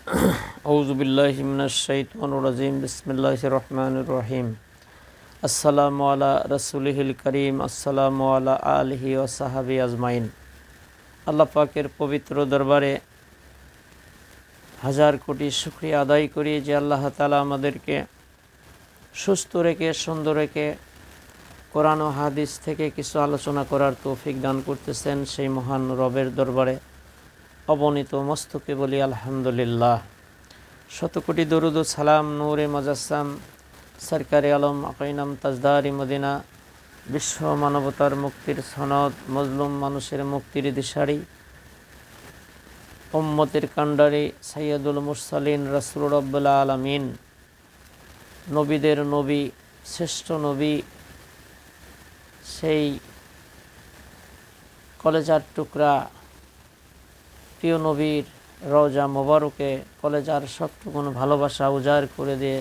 আউযু বিল্লাহি মিনাশ শাইতানির রাজিম বিসমিল্লাহির রহমানির রহিম আসসালামু আলা রাসূলিহিল কারীম আসসালামু আলা আলিহি ওয়া সাহবিহি আজমাইন। আল্লাহ পাকের পবিত্র দরবারে হাজার কোটি শুকরিয়া আদায় করি যে আল্লাহ তাআলা আমাদেরকে সুস্থ রেখে সুন্দর রেখে কোরআন ও হাদিস থেকে কিছু আলোচনা করার তৌফিক দান করতেছেন। সেই মহান রবের দরবারে অবনীত মস্তকে বলি আলহামদুলিল্লাহ। শতকোটি দরুদ ও সালাম নূরে মুজাসসাম সরকারে আলম আকাইনাম তাজদারি মদিনা, বিশ্ব মানবতার মুক্তির সনদ, মজলুম মানুষের মুক্তির দিশারি, উম্মতের কান্ডারি সাইয়্যিদুল মুরসালিন রাসূল রব্বুল আলামিন, নবীদের নবী, শ্রেষ্ঠ নবী, সেই কলেজার টুকরা প্রিয় নবীর রওজা মোবারকে কলেজার সবটুকুন ভালোবাসা উজাড় করে দিয়ে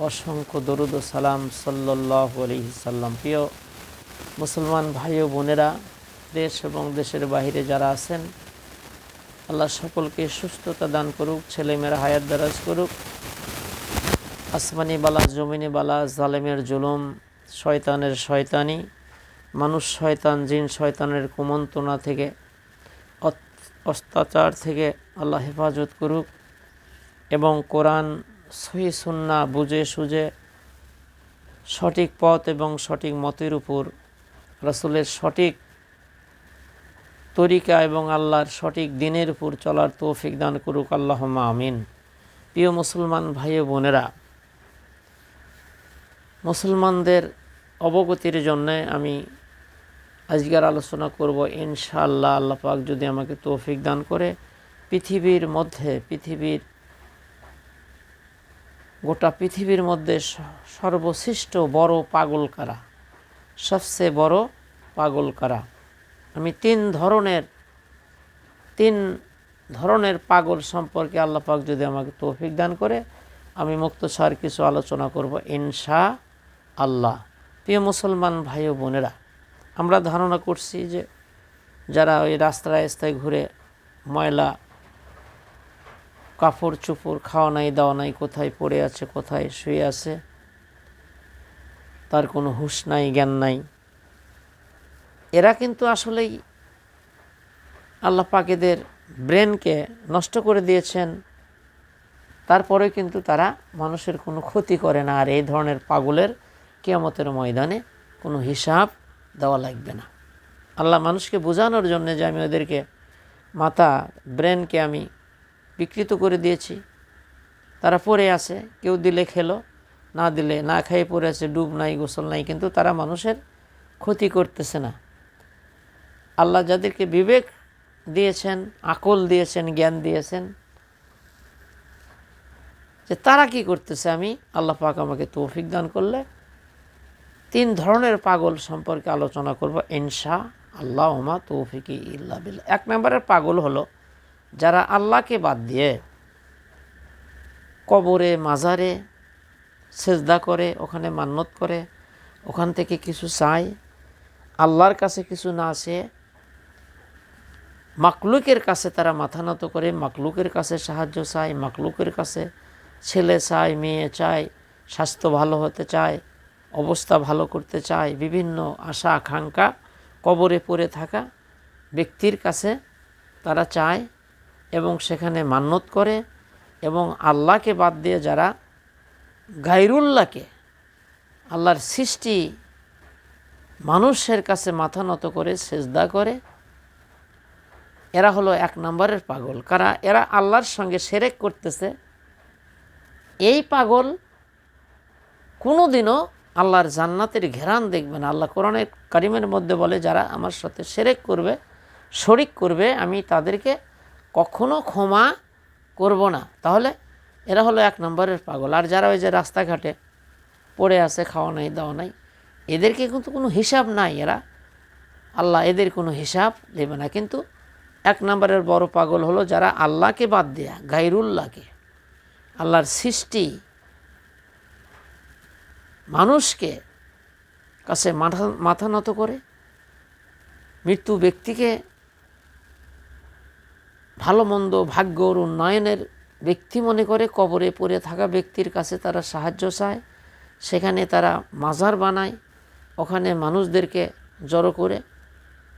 অসংখ্য দরুদ ও সালাম সাল্লাল্লাহু আলাইহি সাল্লাম। প্রিয় মুসলমান ভাই ও বোনেরা, দেশ এবং দেশের বাইরে যারা আছেন, আল্লাহ সকলকে সুস্থতা দান করুক, ছেলেমেয়েরা হায়াত দারাজ করুক, আসমানি বালা জমিনি বালা, জালেমের জুলুম, শয়তানের শয়তানি, মানুষ শয়তান জিন শয়তানের কুমন্ত্রণা থেকে, অত্যাচার থেকে আল্লাহ হেফাজত করুক এবং কোরআন সহিহ সুন্নাহ বুঝে সুঝে সঠিক পথ এবং সঠিক মতের উপর রাসূলের সঠিক তরিকা এবং আল্লাহর সঠিক দিনের উপর চলার তৌফিক দান করুক, আল্লাহুম্মা আমিন। প্রিয় মুসলমান ভাই ও বোনেরা, মুসলমানদের অবগতির জন্য আমি আজকের আলোচনা করব ইনশাআল্লাহ, আল্লাহ পাক যদি আমাকে তৌফিক দান করে। গোটা পৃথিবীর মধ্যে সর্বশ্রেষ্ঠ বড় পাগল কারা, সবচেয়ে বড় পাগল কারা। আমি তিন ধরনের পাগল সম্পর্কে আল্লাহ পাক যদি আমাকে তৌফিক দান করে আমি মুক্তসার কিছু আলোচনা করব ইনশাআল্লাহ। প্রিয় মুসলমান ভাই ও বোনেরা, আমরা ধারণা করছি যে যারা ওই রাস্তায় ঘুরে ময়লা কাপড় চোপড়, খাওয়া নাই দাওয়া নাই, কোথায় পড়ে আছে কোথায় শুয়ে আছে, তার কোনো হুঁশ নাই জ্ঞান নাই, এরা কিন্তু আসলেই আল্লাহ পাক এদের ব্রেনকে নষ্ট করে দিয়েছেন। তারপরে কিন্তু তারা মানুষের কোনো ক্ষতি করে না। আর এই ধরনের পাগলের কিয়ামতের ময়দানে কোনো হিসাব দেওয়া লাগবে না। আল্লাহ মানুষকে বোঝানোর জন্য যে আমি ওদেরকে ব্রেনকে আমি বিকৃত করে দিয়েছি, তারা পড়ে আছে, কেউ দিলে খেলো, না দিলে না খেয়ে পড়ে আছে, ডুব নাই গোসল নাই, কিন্তু তারা মানুষের ক্ষতি করতেছে না। আল্লাহ যাদেরকে বিবেক দিয়েছেন, আকল দিয়েছেন, জ্ঞান দিয়েছেন, যে তারা কি করতেছে, আমি আল্লাহ পাক আমাকে তৌফিক দান করলে তিন ধরনের পাগল সম্পর্কে আলোচনা করব ইনশাআল্লাহ, ওমা তৌফিকি ইল্লা বিল্লাহ। এক নম্বরের পাগল হলো যারা আল্লাহকে বাদ দিয়ে কবরে মাজারে সেজদা করে, ওখানে মান্নত করে, ওখান থেকে কিছু চায়, আল্লাহর কাছে কিছু না চেয়ে মাকলুকের কাছে তারা মাথা নত করে, মাকলুকের কাছে সাহায্য চায়, মাকলুকের কাছে ছেলে চায়, মেয়ে চায়, স্বাস্থ্য ভালো হতে চায়, অবস্থা ভালো করতে চায়, বিভিন্ন আশা আকাঙ্ক্ষা কবরে পড়ে থাকা ব্যক্তির কাছে তারা চায় এবং সেখানে মান্নত করে। এবং আল্লাহকে বাদ দিয়ে যারা গায়রুল্লাহকে, আল্লাহর সৃষ্টি মানুষের কাছে মাথা নত করে সেজদা করে, এরা হলো এক নম্বরের পাগল। কারা? এরা আল্লাহর সঙ্গে শিরক করতেছে। এই পাগল কোনোদিনও আল্লাহর জান্নাতের ঘেরান দেখবে না। আল্লাহ কোরআনে কারিমের মধ্যে বলে, যারা আমার সাথে শিরক করবে, শরিক করবে, আমি তাদেরকে কখনো ক্ষমা করব না। তাহলে এরা হলো এক নম্বরের পাগল। আর যারা ওই যে রাস্তাঘাটে পড়ে আছে, খাওয়া নাই দাওয়া নাই, এদেরকে কিন্তু কোনো হিসাব নাই, আল্লাহ এদের কোনো হিসাব দেবে না। কিন্তু এক নম্বরের বড় পাগল হলো যারা আল্লাহকে বাদ দেয়া গায়রুল্লাহকে, আল্লাহর সৃষ্টি মানুষকে কাছে মাথা নত করে, মৃত্যু ব্যক্তিকে ভালো মন্দ ভাগ্যর উন্নয়নের ব্যক্তি মনে করে কবরে পড়ে থাকা ব্যক্তির কাছে তারা সাহায্য চায়, সেখানে তারা মাজার বানায়, ওখানে মানুষদেরকে জড়ো করে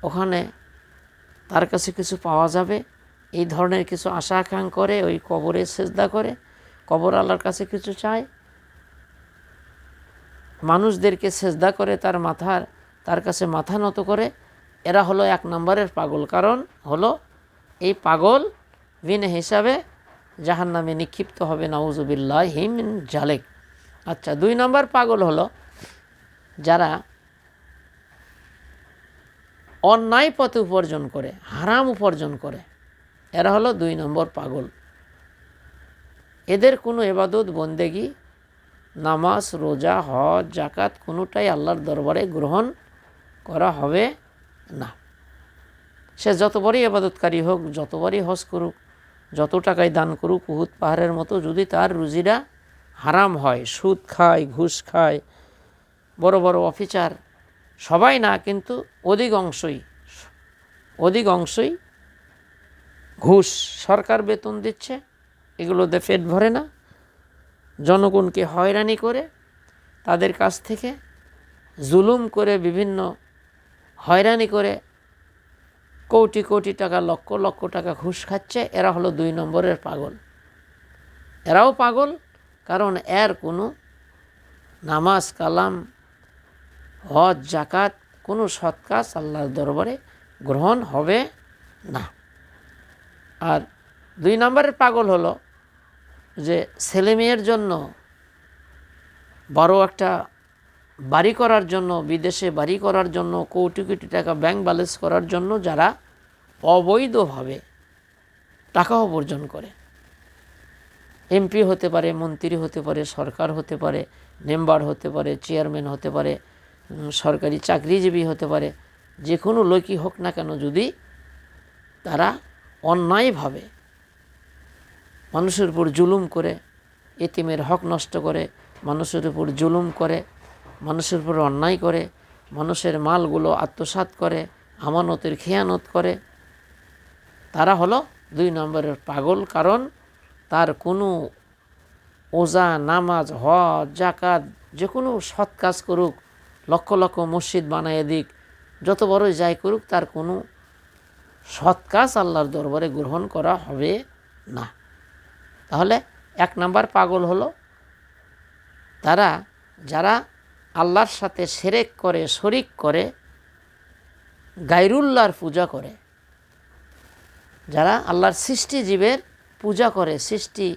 ওখানে তার কাছে কিছু পাওয়া যাবে এই ধরনের কিছু আশা আকাঙ্ক্ষা করে, ওই কবরে সেজদা করে, কবর আল্লাহর কাছে কিছু চায়, মানুষদেরকে সেজদা করে তার কাছে মাথা নত করে। এরা হলো 1 নম্বরের পাগল। কারণ হলো এই পাগল বিনা হিসাবে জাহান্নামে নিক্ষিপ্ত হবে, নাউজুবিল্লাহি মিন জালিক। আচ্ছা, 2 নম্বর পাগল হলো যারা অন্যায় পথে উপার্জন করে, হারাম উপার্জন করে, এরা হলো 2 নম্বর পাগল। এদের কোনো ইবাদত বন্দেগি, নামাজ, রোজা, হজ, জাকাত কোনোটাই আল্লাহর দরবারে গ্রহণ করা হবে না। সে যত বড়ই ইবাদতকারী হোক, যতবারই হজ করুক, যত টাকায় দান করুক, উহুদ পাহাড়ের মতো যদি তার রুজিরা হারাম হয়, সুদ খায়, ঘুষ খায়, বড় বড় অফিসার, সবাই না কিন্তু অধিকাংশই ঘুষ, সরকার বেতন দিচ্ছে, এগুলোতে পেট ভরে না, জনগণকে হয়রানি করে, তাদের কাছ থেকে জুলুম করে, বিভিন্ন হয়রানি করে কোটি কোটি টাকা, লক্ষ লক্ষ টাকা ঘুষ খাচ্ছে। এরা হলো 2 নম্বরের পাগল। এরাও পাগল কারণ এর কোনো নামাজ, কালাম, হজ, জাকাত, কোনো সৎ কাজ আল্লাহর দরবারে গ্রহণ হবে না। আর 2 নম্বরের পাগল হলো যে ছেলে মেয়ের জন্য বড় একটা বাড়ি করার জন্য, বিদেশে বাড়ি করার জন্য, কোটি কোটি টাকা ব্যাংক ব্যালেন্স করার জন্য যারা অবৈধভাবে টাকা উপার্জন করে, এমপি হতে পারে, মন্ত্রী হতে পারে, সরকার হতে পারে, মেম্বার হতে পারে, চেয়ারম্যান হতে পারে, সরকারি চাকরিজীবী হতে পারে, যে কোনো লোকই হোক না কেন, যদি তারা অন্যায়ভাবে মানুষের উপর জুলুম করে, এতিমের হক নষ্ট করে, মানুষের উপর জুলুম করে, মানুষের উপর অন্যায় করে, মানুষের মালগুলো আত্মসাৎ করে, আমানতের খেয়ানত করে, তারা হলো 2 নম্বরের পাগল। কারণ তার কোনো ওজা, নামাজ, হজ, জাকাত, যে কোনো সৎ কাজ করুক, লক্ষ লক্ষ মসজিদ বানায় দিক, যত বড়ই যাই করুক, তার কোনো সৎ কাজ আল্লাহর দরবারে গ্রহণ করা হবে না। তাহলে 1 নম্বর পাগল হলো যারা আল্লাহর সাথে শিরক করে, শরিক করে, গায়রুল্লাহর পূজা করে, যারা আল্লাহর সৃষ্টি জীবের পূজা করে, সৃষ্টি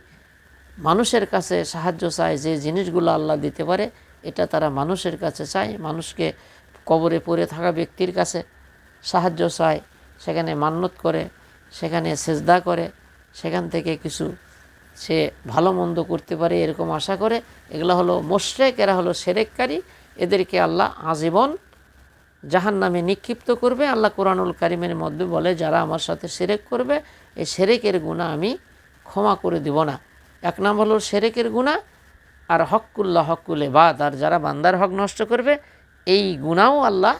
মানুষের কাছে সাহায্য চায়, যে জিনিসগুলো আল্লাহ দিতে পারে এটা তারা মানুষের কাছে চায়, মানুষকে কবরে পড়ে থাকা ব্যক্তির কাছে সাহায্য চায়, সেখানে মান্নত করে, সেখানে সেজদা করে, সেখান থেকে কিছু সে ভালো মন্দ করতে পারে এরকম আশা করে, এগুলো হলো মুশরিক, এরা হলো শিরককারী। এদেরকে আল্লাহ আজীবন জাহান্নামে নিক্ষিপ্ত করবে। আল্লাহ কোরআনুল কারীমের মধ্যে বলে, যারা আমার সাথে শিরক করবে এই শিরকের গুনাহ আমি ক্ষমা করে দিব না। 1 নম্বর হলো শিরকের গুনাহ, আর হকুল ইবাদ, আর যারা বান্দার হক নষ্ট করবে এই গুনাহও আল্লাহ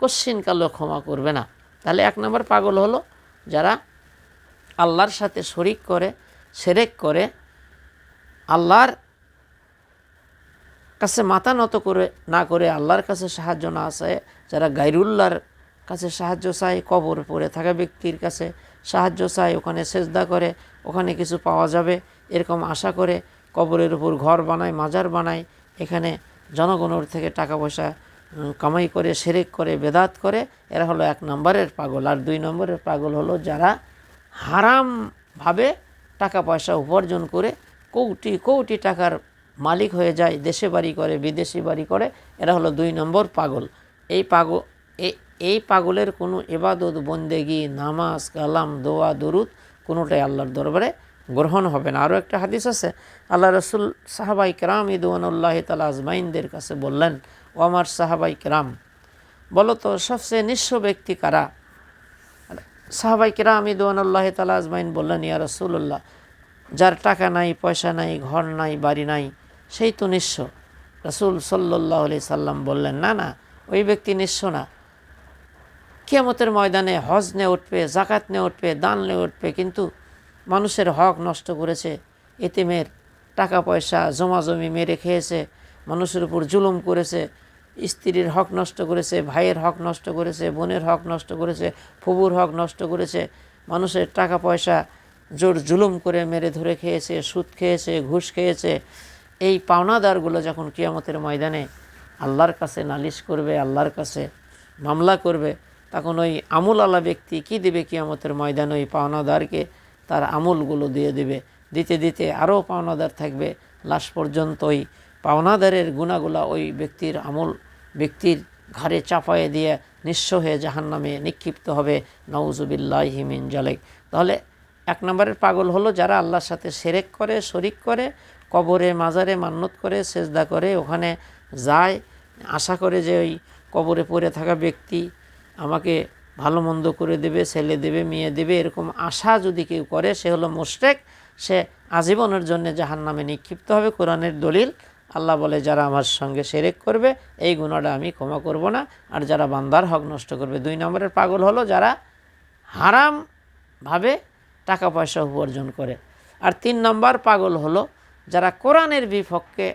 কশ্চিনকালেও ক্ষমা করবে না। তাহলে 1 নম্বর পাগল হলো যারা আল্লাহর সাথে শরিক করে, শিরক করে, আল্লাহর কাছে মাথা নত করে না করে, আল্লাহর কাছে সাহায্য না চায়, যারা গায়রুল্লাহর কাছে সাহায্য চায়, কবর পড়ে থাকা ব্যক্তির কাছে সাহায্য চায়, ওখানে সেজদা করে, ওখানে কিছু পাওয়া যাবে এরকম আশা করে, কবরের উপর ঘর বানায়, মাজার বানায়, এখানে জনগণের থেকে টাকা পয়সা কামাই করে, শিরক করে, বেদাত করে, এরা হলো 1 নম্বরের পাগল। আর 2 নম্বরের পাগল হলো যারা হারামভাবে টাকা পয়সা উপার্জন করে কোটি কোটি টাকার মালিক হয়ে যায়, দেশে বাড়ি করে, বিদেশি বাড়ি করে, এরা হলো 2 নম্বর পাগল। এই পাগলের কোনো ইবাদত বন্দেগি, নামাজ, কালাম, দোয়া, দুরুদ কোনোটাই আল্লাহর দরবারে গ্রহণ হবে না। আরও একটা হাদিস আছে, আল্লাহ রসুল সাহাবাই কেরাম রিদওয়ানুল্লাহি তাআলা আজমাইনদের কাছে বললেন, ও আমার সাহাবাই কেরাম, বলো তো সবচেয়ে নিঃস্ব ব্যক্তি কারা? সাহাবাই কেরাম রিদওয়ানুল্লাহি তাআলা আজমাইন বললেন, ইয়া রাসূলুল্লাহ, যার টাকা নাই, পয়সা নাই, ঘর নাই, বাড়ি নাই, সেই তো নিঃস্ব। রাসূল সাল্লাল্লাহু আলাইহি সাল্লাম বললেন, না না, ওই ব্যক্তি নিঃস্ব না। কিয়ামতের ময়দানে হজ নিয়ে উঠবে, জাকাত নিয়ে উঠবে, দান নিয়ে উঠবে, কিন্তু মানুষের হক নষ্ট করেছে, এতিমের টাকা পয়সা জমাজমি মেরে খেয়েছে, মানুষের উপর জুলুম করেছে, স্ত্রীর হক নষ্ট করেছে, ভাইয়ের হক নষ্ট করেছে, বোনের হক নষ্ট করেছে, ফুবুর হক নষ্ট করেছে, মানুষের টাকা পয়সা জোর জুলুম করে মেরে ধরে খেয়েছে, সুদ খেয়েছে, ঘুষ খেয়েছে। এই পাওনাদারগুলো যখন কিয়ামতের ময়দানে আল্লাহর কাছে নালিশ করবে, আল্লাহর কাছে মামলা করবে, তখন ওই আমুলওয়ালা ব্যক্তি কি দিবে কিয়ামতের ময়দানে? ওই পাওনাদারকে তার আমুলগুলো দিয়ে দেবে। দিতে দিতে আরও পাওনাদার থাকবে, লাশ পর্যন্ত ওই পাওনাদারের গুণাগুলা ওই ব্যক্তির ব্যক্তির ঘাড়ে চাপায়ে দিয়ে নিঃস্ব হয়ে জাহান্নামে নিক্ষিপ্ত হবে। নাউজুবিল্লাহি মিন জালিক। তাহলে 1 নম্বরের পাগল হলো যারা আল্লাহর সাথে শিরক করে, শরিক করে, কবরে মাজারে মান্নত করে, সেজদা করে, ওখানে যায় আশা করে যে ওই কবরে পড়ে থাকা ব্যক্তি আমাকে ভালো মন্দ করে দেবে, ছেলে দেবে, মেয়ে দেবে, এরকম আশা যদি কেউ করে সে হলো মুশরিক। সে আজীবনের জন্য জাহান্নামে নিক্ষিপ্ত হবে। কোরআনের দলিল, আল্লাহ বলে যারা আমার সঙ্গে শিরক করবে এই গুনাহটা আমি ক্ষমা করব না, আর যারা বান্দার হক নষ্ট করবে। 2 নম্বরের পাগল হলো যারা হারামভাবে টাকা পয়সা উপার্জন করে। আর 3 নম্বর পাগল হলো যারা কোরআনের বিপক্ষে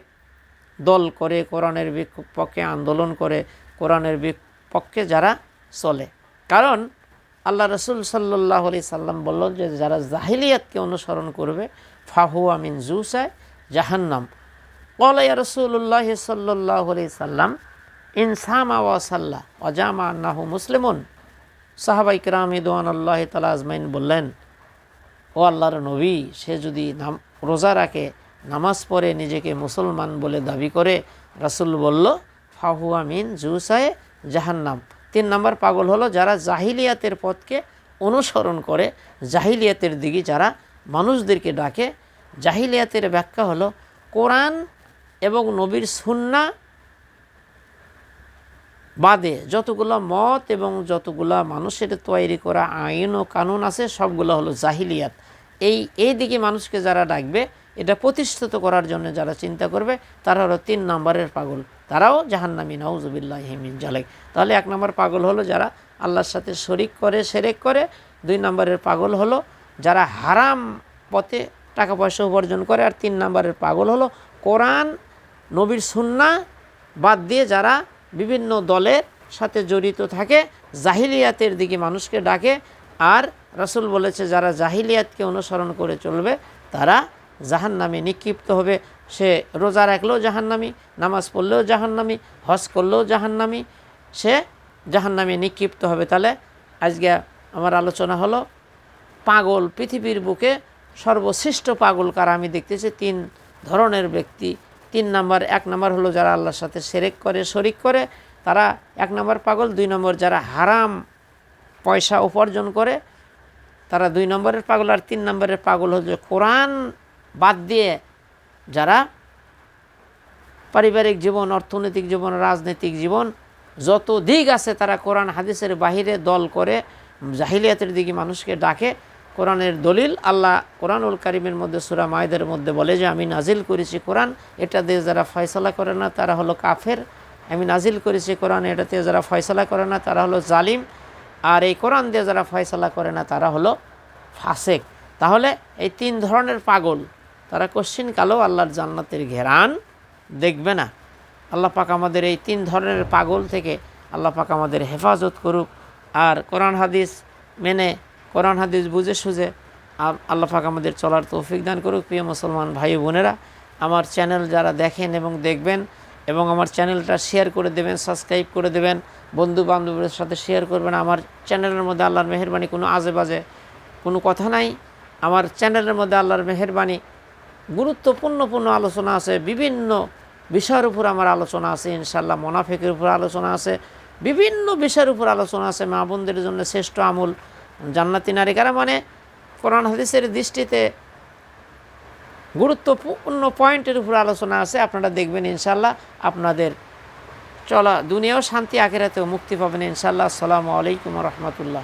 দল করে, কোরআনের বিপক্ষে আন্দোলন করে, কোরআনের বিপক্ষে যারা চলে। কারণ আল্লাহ রসুল সাল্লাল্লাহু আলাইহি সাল্লাম বললেন যে যারা জাহিলিয়াতকে অনুসরণ করবে ফাহুয়া মিন জুসায় জাহান্নাম। ক্বালা ইয়া রাসূলুল্লাহ সাল্লাল্লাহু আলাইহি সাল্লাম ইন সামা ওয়া সাল্লা ওয়া জামা আন্নাহু মুসলিমুন। সাহাবায়ে কিরাম রিদওয়ানুল্লাহি তাআলা আজমাইন বললেন, ও আল্লাহর নবী, সে যদি রোজা রাখে, নামাজ পড়ে, নিজেকে মুসলমান বলে দাবি করে, রাসূল বলল ফাহুয়া মিন জুসায়ে জাহান্নাম। 3 নম্বর পাগল হলো যারা জাহিলিয়াতের পথকে অনুসরণ করে, জাহিলিয়াতের দিকে যারা মানুষদেরকে ডাকে। জাহিলিয়াতের ব্যাখ্যা হলো কোরআন এবং নবীর সুন্নাহ বাদে যতগুলো মত এবং যতগুলো মানুষের তৈরি করা আইন ও কানুন আছে সবগুলো হলো জাহিলিয়াত। এই দিকে মানুষকে যারা ডাকবে, এটা প্রতিষ্ঠিত করার জন্য যারা চিন্তা করবে, তারা হলো 3 নম্বরের পাগল, তারাও জাহান্নামী। নাউজুবিল্লাহি মিন জালিক। তাহলে 1 নম্বর পাগল হলো যারা আল্লাহর সাথে শরিক করে, শিরক করে। 2 নম্বরের পাগল হলো যারা হারাম পথে টাকা পয়সা উপার্জন করে। আর 3 নম্বরের পাগল হলো কোরআন নবীর সুন্নাহ বাদ দিয়ে যারা বিভিন্ন দলের সাথে জড়িত থাকে, জাহিলিয়াতের দিকে মানুষকে ডাকে। আর রাসূল বলেছে যারা জাহিলিয়াতকে অনুসরণ করে চলবে তারা জাহান্নামে নিক্ষিপ্ত হবে। সে রোজা রাখলেও জাহান্নামী, নামাজ পড়লেও জাহান্নামী, হজ করলেও জাহান্নামী, সে জাহান্নামে নিক্ষিপ্ত হবে। তাহলে আজকে আমার আলোচনা হলো পাগল, পৃথিবীর বুকে সর্বশ্রেষ্ঠ পাগল কারা আমি দেখতেছি 3 ধরনের ব্যক্তি। 1 নম্বর হলো যারা আল্লাহর সাথে শিরক করে, শরিক করে, তারা 1 নম্বর পাগল। 2 নম্বর যারা হারাম পয়সা উপার্জন করে, তারা 2 নম্বরের পাগল। আর 3 নম্বরের পাগল হচ্ছে কোরআন বাদ দিয়ে যারা পারিবারিক জীবন, অর্থনৈতিক জীবন, রাজনৈতিক জীবন যত দিক আছে তারা কোরআন হাদিসের বাহিরে দল করে জাহিলিয়াতের দিকে মানুষকে ডাকে। কোরআনের দলিল, আল্লাহ কোরআনুল কারীমের মধ্যে সূরা মাইদার মধ্যে বলে যে আমি নাজিল করেছি কোরআন, এটা দিয়ে যারা ফয়সালা করে না তারা হলো কাফের। আমি নাজিল করেছি কোরআন, এটাতে যারা ফয়সালা করে না তারা হলো জালিম। আর এই কোরআন দিয়ে যারা ফয়সালা করে না তারা হলো ফাসেক। তাহলে এই 3 ধরনের পাগল, তারা কোশ্চিন কালেও আল্লাহর জান্নাতের ঘেরান দেখবে না। আল্লাহ পাক আমাদের এই 3 ধরনের পাগল থেকে আল্লাহ পাক আমাদের হেফাজত করুক। আর কোরআন হাদিস মেনে, কোরআন হাদিস বুঝে সুঝে আল্লাহ পাক আমাদের চলার তৌফিক দান করুক। প্রিয় মুসলমান ভাই বোনেরা, আমার চ্যানেল যারা দেখেন এবং দেখবেন, এবং আমার চ্যানেলটা শেয়ার করে দেবেন, সাবস্ক্রাইব করে দেবেন, বন্ধু বান্ধবদের সাথে শেয়ার করবেন। আমার চ্যানেলের মধ্যে আল্লাহর মেহেরবানি কোনো আজে বাজে কোনো কথা নাই। আমার চ্যানেলের মধ্যে আল্লাহর মেহেরবানি গুরুত্বপূর্ণ আলোচনা আছে, বিভিন্ন বিষয়ের উপর আমার আলোচনা আছে, ইনশাআল্লাহ মুনাফিকের উপর আলোচনা আছে, বিভিন্ন বিষয়ের উপর আলোচনা আছে। মা বোনদের জন্য শ্রেষ্ঠ আমল জান্নাতি নারী কারা, মানে কোরআন হাদিসের দৃষ্টিতে গুরুত্বপূর্ণ পয়েন্টের উপর আলোচনা আছে। আপনারা দেখবেন ইনশাআল্লাহ, আপনাদের চলা দুনিয়াও শান্তি, আখিরাতেও মুক্তি পাবেন ইনশাআল্লাহ। আসসালামু আলাইকুম ওয়া রাহমাতুল্লাহ।